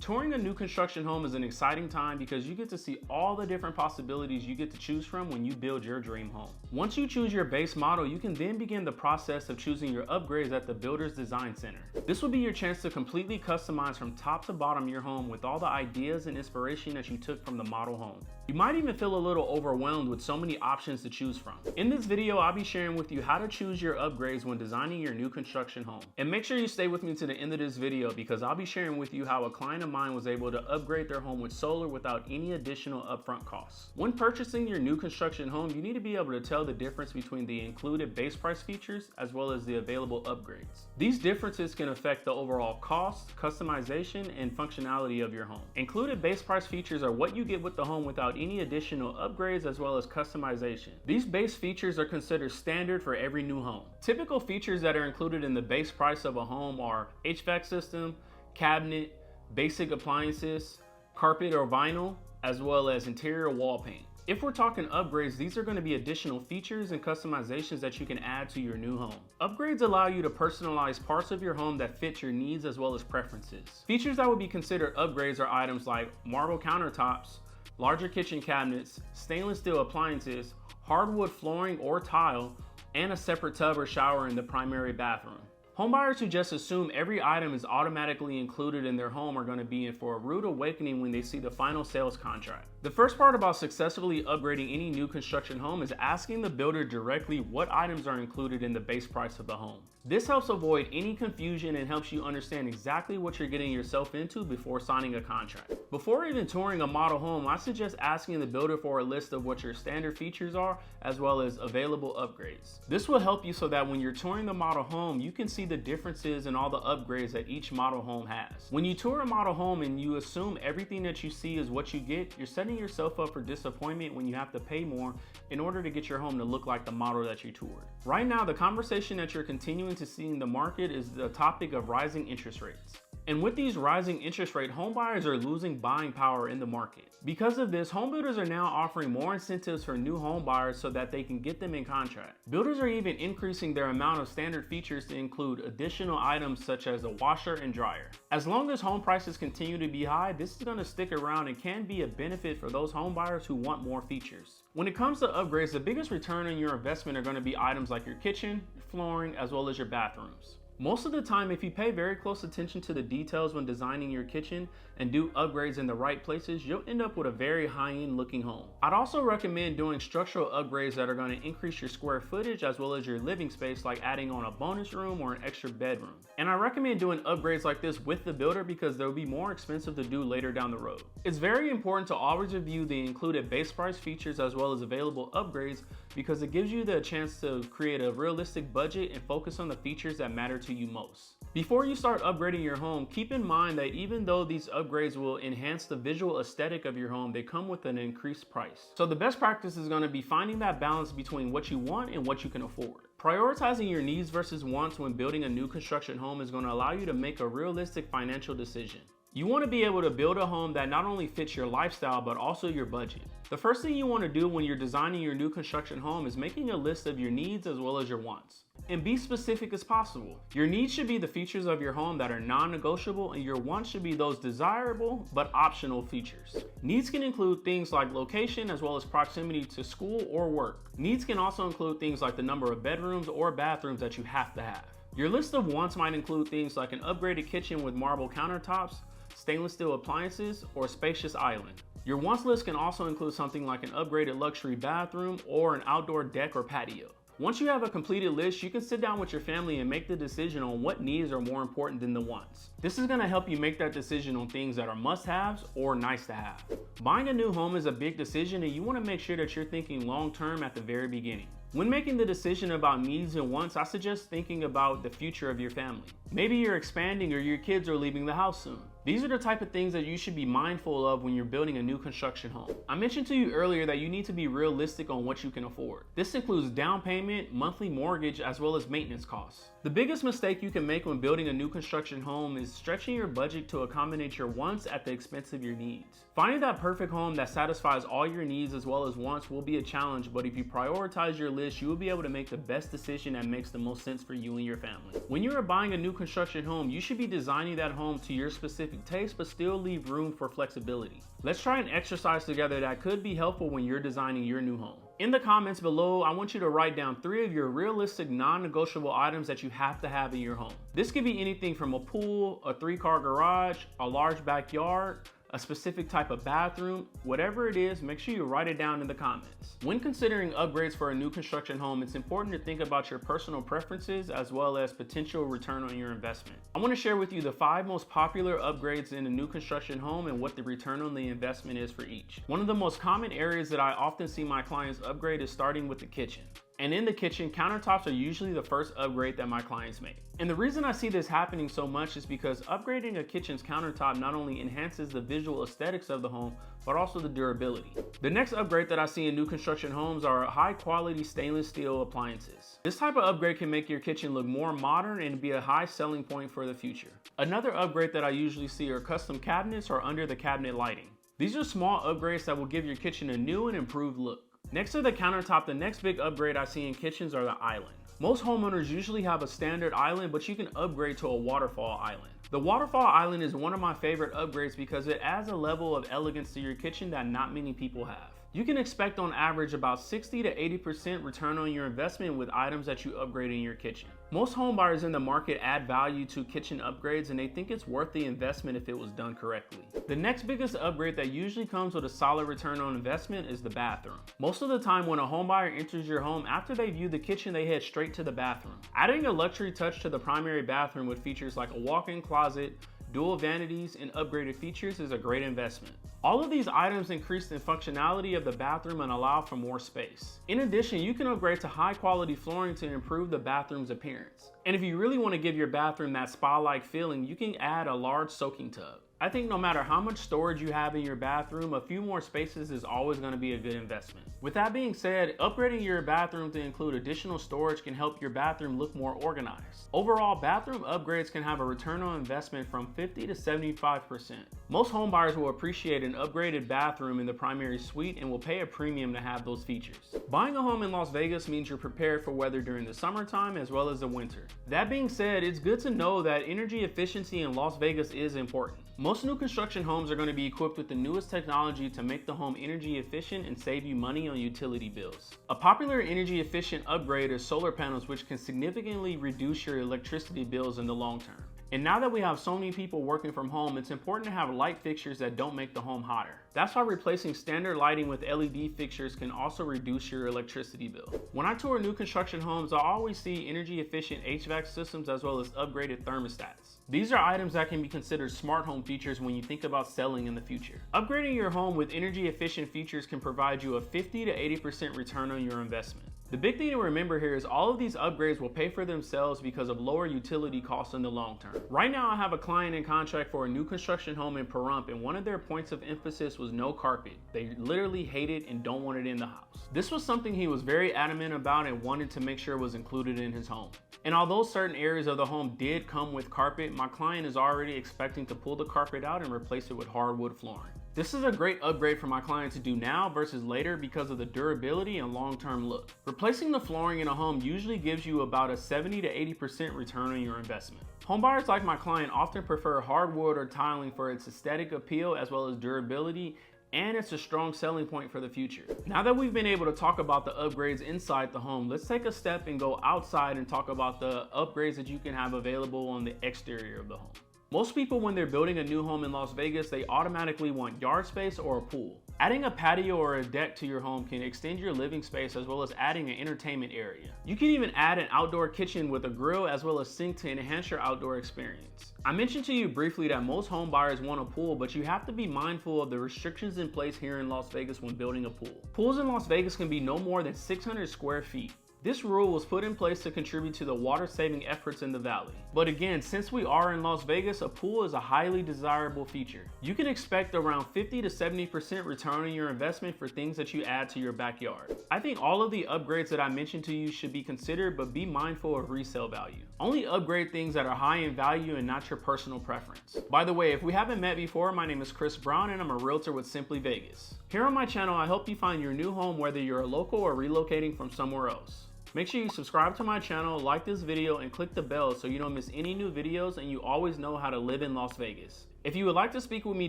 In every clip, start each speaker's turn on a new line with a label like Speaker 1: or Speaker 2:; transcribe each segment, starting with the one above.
Speaker 1: Touring a new construction home is an exciting time because you get to see all the different possibilities you get to choose from when you build your dream home. Once you choose your base model, you can then begin the process of choosing your upgrades at the Builder's Design Center. This will be your chance to completely customize from top to bottom your home with all the ideas and inspiration that you took from the model home. You might even feel a little overwhelmed with so many options to choose from. In this video, I'll be sharing with you how to choose your upgrades when designing your new construction home. And make sure you stay with me to the end of this video because I'll be sharing with you how a client of mine was able to upgrade their home with solar without any additional upfront costs. When purchasing your new construction home, you need to be able to tell the difference between the included base price features as well as the available upgrades. These differences can affect the overall cost, customization, and functionality of your home. Included base price features are what you get with the home without any additional upgrades as well as customization. These base features are considered standard for every new home. Typical features that are included in the base price of a home are HVAC system, cabinet, basic appliances, carpet or vinyl, as well as interior wall paint. If we're talking upgrades, these are going to be additional features and customizations that you can add to your new home. Upgrades allow you to personalize parts of your home that fit your needs as well as preferences. Features that would be considered upgrades are items like marble countertops, larger kitchen cabinets, stainless steel appliances, hardwood flooring or tile, and a separate tub or shower in the primary bathroom. Homebuyers who just assume every item is automatically included in their home are going to be in for a rude awakening when they see the final sales contract. The first part about successfully upgrading any new construction home is asking the builder directly what items are included in the base price of the home. This helps avoid any confusion and helps you understand exactly what you're getting yourself into before signing a contract. Before even touring a model home, I suggest asking the builder for a list of what your standard features are as well as available upgrades. This will help you so that when you're touring the model home, you can see the differences in all the upgrades that each model home has. When you tour a model home and you assume everything that you see is what you get, you're setting yourself up for disappointment when you have to pay more in order to get your home to look like the model that you toured. Right now, the conversation that you're continuing to see in the market is the topic of rising interest rates. And with these rising interest rates, home buyers are losing buying power in the market. Because of this, home builders are now offering more incentives for new home buyers so that they can get them in contract. Builders are even increasing their amount of standard features to include additional items such as a washer and dryer. As long as home prices continue to be high, this is going to stick around and can be a benefit for those home buyers who want more features. When it comes to upgrades, the biggest return on your investment are going to be items like your kitchen, flooring, as well as your bathrooms. Most of the time, if you pay very close attention to the details when designing your kitchen and do upgrades in the right places, you'll end up with a very high-end looking home. I'd also recommend doing structural upgrades that are going to increase your square footage as well as your living space, like adding on a bonus room or an extra bedroom. And I recommend doing upgrades like this with the builder because they'll be more expensive to do later down the road. It's very important to always review the included base price features as well as available upgrades because it gives you the chance to create a realistic budget and focus on the features that matter to you most. Before you start upgrading your home, keep in mind that even though these upgrades will enhance the visual aesthetic of your home, they come with an increased price. So the best practice is going to be finding that balance between what you want and what you can afford. Prioritizing your needs versus wants when building a new construction home is going to allow you to make a realistic financial decision. You want to be able to build a home that not only fits your lifestyle, but also your budget. The first thing you want to do when you're designing your new construction home is making a list of your needs as well as your wants. And be specific as possible. Your needs should be the features of your home that are non-negotiable, and your wants should be those desirable but optional features. Needs can include things like location as well as proximity to school or work. Needs can also include things like the number of bedrooms or bathrooms that you have to have. Your list of wants might include things like an upgraded kitchen with marble countertops, stainless steel appliances, or a spacious island. Your wants list can also include something like an upgraded luxury bathroom or an outdoor deck or patio. Once you have a completed list, you can sit down with your family and make the decision on what needs are more important than the wants. This is going to help you make that decision on things that are must-haves or nice to have. Buying a new home is a big decision, and you want to make sure that you're thinking long-term at the very beginning. When making the decision about needs and wants, I suggest thinking about the future of your family. Maybe you're expanding or your kids are leaving the house soon. These are the type of things that you should be mindful of when you're building a new construction home. I mentioned to you earlier that you need to be realistic on what you can afford. This includes down payment, monthly mortgage, as well as maintenance costs. The biggest mistake you can make when building a new construction home is stretching your budget to accommodate your wants at the expense of your needs. Finding that perfect home that satisfies all your needs as well as wants will be a challenge, but if you prioritize your list, you will be able to make the best decision that makes the most sense for you and your family. When you are buying a new construction home, you should be designing that home to your specific specific taste but still leave room for flexibility. Let's try an exercise together that could be helpful when you're designing your new home. In the comments below, I want you to write down 3 of your realistic non-negotiable items that you have to have in your home. This could be anything from a pool, a 3-car garage, a large backyard, a specific type of bathroom. Whatever it is, make sure you write it down in the comments. When considering upgrades for a new construction home, it's important to think about your personal preferences as well as potential return on your investment. I want to share with you the 5 most popular upgrades in a new construction home and what the return on the investment is for each. One of the most common areas that I often see my clients upgrade is starting with the kitchen. And in the kitchen, countertops are usually the first upgrade that my clients make. And the reason I see this happening so much is because upgrading a kitchen's countertop not only enhances the visual aesthetics of the home, but also the durability. The next upgrade that I see in new construction homes are high quality stainless steel appliances. This type of upgrade can make your kitchen look more modern and be a high selling point for the future. Another upgrade that I usually see are custom cabinets or under the cabinet lighting. These are small upgrades that will give your kitchen a new and improved look. Next to the countertop, the next big upgrade I see in kitchens are the island. Most homeowners usually have a standard island, but you can upgrade to a waterfall island. The waterfall island is one of my favorite upgrades because it adds a level of elegance to your kitchen that not many people have. You can expect on average about 60 to 80% return on your investment with items that you upgrade in your kitchen. Most home buyers in the market add value to kitchen upgrades and they think it's worth the investment if it was done correctly. The next biggest upgrade that usually comes with a solid return on investment is the bathroom. Most of the time when a home buyer enters your home, after they view the kitchen, they head straight to the bathroom. Adding a luxury touch to the primary bathroom with features like a walk-in closet, dual vanities, and upgraded features is a great investment. All of these items increase the functionality of the bathroom and allow for more space. In addition, you can upgrade to high quality flooring to improve the bathroom's appearance. And if you really want to give your bathroom that spa-like feeling, you can add a large soaking tub. I think no matter how much storage you have in your bathroom, a few more spaces is always going to be a good investment. With that being said, upgrading your bathroom to include additional storage can help your bathroom look more organized. Overall, bathroom upgrades can have a return on investment from 50 to 75%. Most home buyers will appreciate an upgraded bathroom in the primary suite and will pay a premium to have those features. Buying a home in Las Vegas means you're prepared for weather during the summertime as well as the winter. That being said, it's good to know that energy efficiency in Las Vegas is important. Most new construction homes are going to be equipped with the newest technology to make the home energy efficient and save you money on utility bills. A popular energy efficient upgrade is solar panels, which can significantly reduce your electricity bills in the long term. And now that we have so many people working from home, it's important to have light fixtures that don't make the home hotter. That's why replacing standard lighting with LED fixtures can also reduce your electricity bill. When I tour new construction homes, I always see energy efficient HVAC systems as well as upgraded thermostats. These are items that can be considered smart home features when you think about selling in the future. Upgrading your home with energy efficient features can provide you a 50 to 80% return on your investment. The big thing to remember here is all of these upgrades will pay for themselves because of lower utility costs in the long term. Right now I have a client in contract for a new construction home in Pahrump, and one of their points of emphasis was no carpet. They literally hate it and don't want it in the house. This was something he was very adamant about and wanted to make sure was included in his home. And although certain areas of the home did come with carpet, my client is already expecting to pull the carpet out and replace it with hardwood flooring. This is a great upgrade for my client to do now versus later because of the durability and long-term look. Replacing the flooring in a home usually gives you about a 70 to 80% return on your investment. Homebuyers like my client often prefer hardwood or tiling for its aesthetic appeal as well as durability, and it's a strong selling point for the future. Now that we've been able to talk about the upgrades inside the home, let's take a step and go outside and talk about the upgrades that you can have available on the exterior of the home. Most people, when they're building a new home in Las Vegas, they automatically want yard space or a pool. Adding a patio or a deck to your home can extend your living space as well as adding an entertainment area. You can even add an outdoor kitchen with a grill as well as sink to enhance your outdoor experience. I mentioned to you briefly that most home buyers want a pool, but you have to be mindful of the restrictions in place here in Las Vegas when building a pool. Pools in Las Vegas can be no more than 600 square feet. This rule was put in place to contribute to the water saving efforts in the valley. But again, since we are in Las Vegas, a pool is a highly desirable feature. You can expect around 50 to 70% return on your investment for things that you add to your backyard. I think all of the upgrades that I mentioned to you should be considered, but be mindful of resale value. Only upgrade things that are high in value and not your personal preference. By the way, if we haven't met before, my name is Chris Brown and I'm a realtor with Simply Vegas. Here on my channel, I help you find your new home whether you're a local or relocating from somewhere else. Make sure you subscribe to my channel, like this video, and click the bell so you don't miss any new videos and you always know how to live in Las Vegas. If you would like to speak with me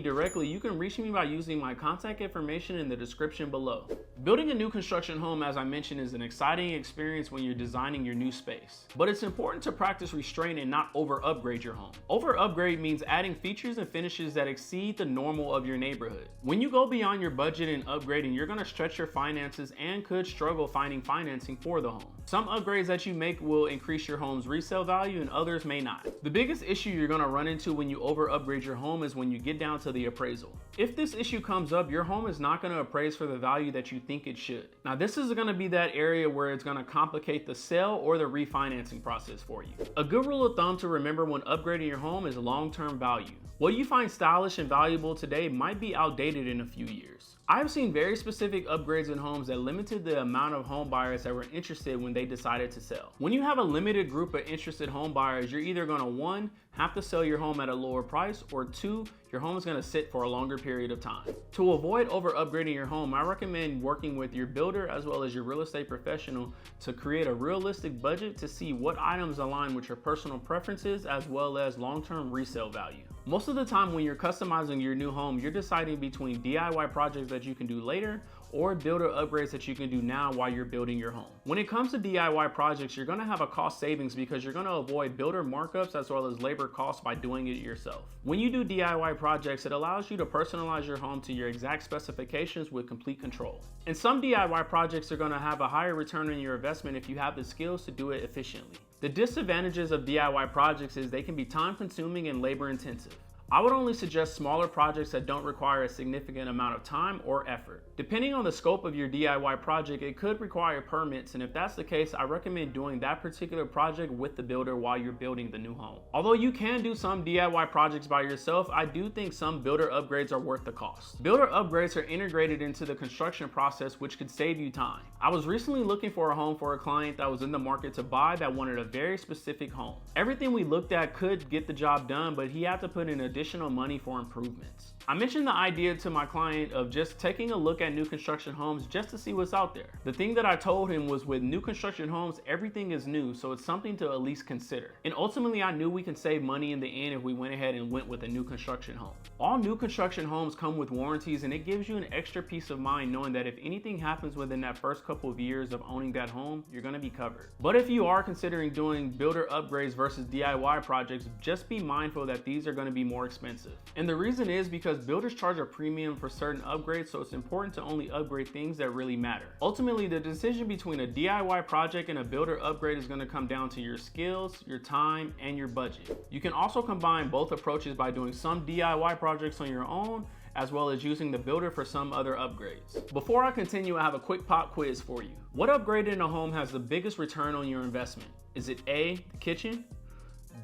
Speaker 1: directly, you can reach me by using my contact information in the description below. Building a new construction home, as I mentioned, is an exciting experience when you're designing your new space. But it's important to practice restraint and not over-upgrade your home. Over-upgrade means adding features and finishes that exceed the normal of your neighborhood. When you go beyond your budget in upgrading, you're going to stretch your finances and could struggle finding financing for the home. Some upgrades that you make will increase your home's resale value and others may not. The biggest issue you're going to run into when you over-upgrade your home is when you get down to the appraisal. If this issue comes up, your home is not going to appraise for the value that you think it should. Now, this is going to be that area where it's going to complicate the sale or the refinancing process for you. A good rule of thumb to remember when upgrading your home is long-term value. What you find stylish and valuable today might be outdated in a few years. I've seen very specific upgrades in homes that limited the amount of home buyers that were interested when they decided to sell. When you have a limited group of interested home buyers, you're either going to 1, have to sell your home at a lower price, or 2, your home is going to sit for a longer period of time. To avoid over upgrading your home, I recommend working with your builder as well as your real estate professional to create a realistic budget to see what items align with your personal preferences as well as long-term resale value. Most of the time when you're customizing your new home, you're deciding between DIY projects that you can do later or builder upgrades that you can do now while you're building your home. When it comes to DIY projects, you're going to have a cost savings because you're going to avoid builder markups as well as labor costs by doing it yourself. When you do DIY projects, it allows you to personalize your home to your exact specifications with complete control. And some DIY projects are going to have a higher return on your investment if you have the skills to do it efficiently. The disadvantages of DIY projects is they can be time consuming and labor intensive. I would only suggest smaller projects that don't require a significant amount of time or effort. Depending on the scope of your DIY project, it could require permits, and if that's the case, I recommend doing that particular project with the builder while you're building the new home. Although you can do some DIY projects by yourself, I do think some builder upgrades are worth the cost. Builder upgrades are integrated into the construction process, which could save you time. I was recently looking for a home for a client that was in the market to buy that wanted a very specific home. Everything we looked at could get the job done, but he had to put in additional money for improvements. I mentioned the idea to my client of just taking a look at new construction homes just to see what's out there. The thing that I told him was with new construction homes, everything is new, so it's something to at least consider. And ultimately, I knew we can save money in the end if we went ahead and went with a new construction home. All new construction homes come with warranties, and it gives you an extra peace of mind knowing that if anything happens within that first couple of years of owning that home, you're going to be covered. But if you are considering doing builder upgrades versus DIY projects, just be mindful that these are going to be more expensive. And the reason is because builders charge a premium for certain upgrades, so it's important to only upgrade things that really matter. Ultimately, the decision between a DIY project and a builder upgrade is going to come down to your skills, your time, and your budget. You can also combine both approaches by doing some DIY projects on your own, as well as using the builder for some other upgrades. Before I continue, I have a quick pop quiz for you. What upgrade in a home has the biggest return on your investment? Is it A, the kitchen,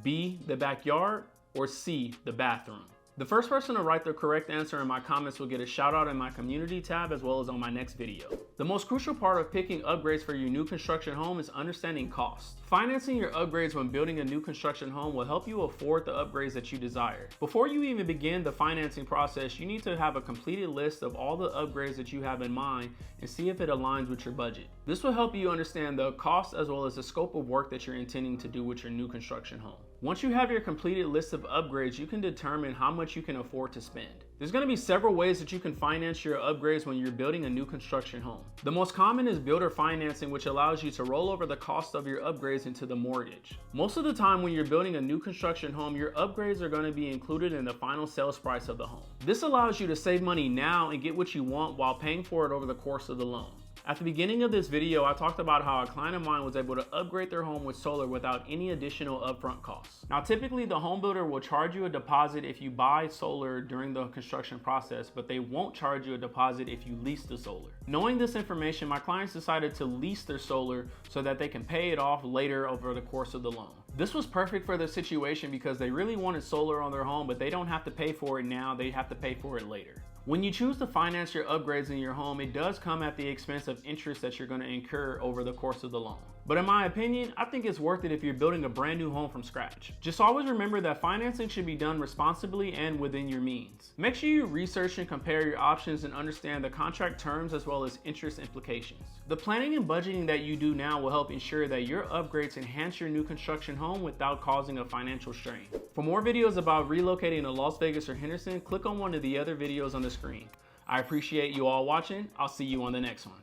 Speaker 1: B, the backyard, or C, the bathroom? The first person to write the correct answer in my comments will get a shout out in my community tab as well as on my next video. The most crucial part of picking upgrades for your new construction home is understanding cost. Financing your upgrades when building a new construction home will help you afford the upgrades that you desire. Before you even begin the financing process, you need to have a completed list of all the upgrades that you have in mind and see if it aligns with your budget. This will help you understand the cost as well as the scope of work that you're intending to do with your new construction home. Once you have your completed list of upgrades, you can determine how much you can afford to spend. There's going to be several ways that you can finance your upgrades when you're building a new construction home. The most common is builder financing, which allows you to roll over the cost of your upgrades into the mortgage. Most of the time when you're building a new construction home, your upgrades are going to be included in the final sales price of the home. This allows you to save money now and get what you want while paying for it over the course of the loan. At the beginning of this video, I talked about how a client of mine was able to upgrade their home with solar without any additional upfront costs. Now, typically the home builder will charge you a deposit if you buy solar during the construction process, but they won't charge you a deposit if you lease the solar. Knowing this information, my clients decided to lease their solar so that they can pay it off later over the course of the loan. This was perfect for their situation because they really wanted solar on their home, but they don't have to pay for it now, they have to pay for it later. When you choose to finance your upgrades in your home, it does come at the expense of interest that you're going to incur over the course of the loan. But in my opinion, I think it's worth it if you're building a brand new home from scratch. Just always remember that financing should be done responsibly and within your means. Make sure you research and compare your options and understand the contract terms as well as interest implications. The planning and budgeting that you do now will help ensure that your upgrades enhance your new construction home without causing a financial strain. For more videos about relocating to Las Vegas or Henderson, click on one of the other videos on the screen. I appreciate you all watching. I'll see you on the next one.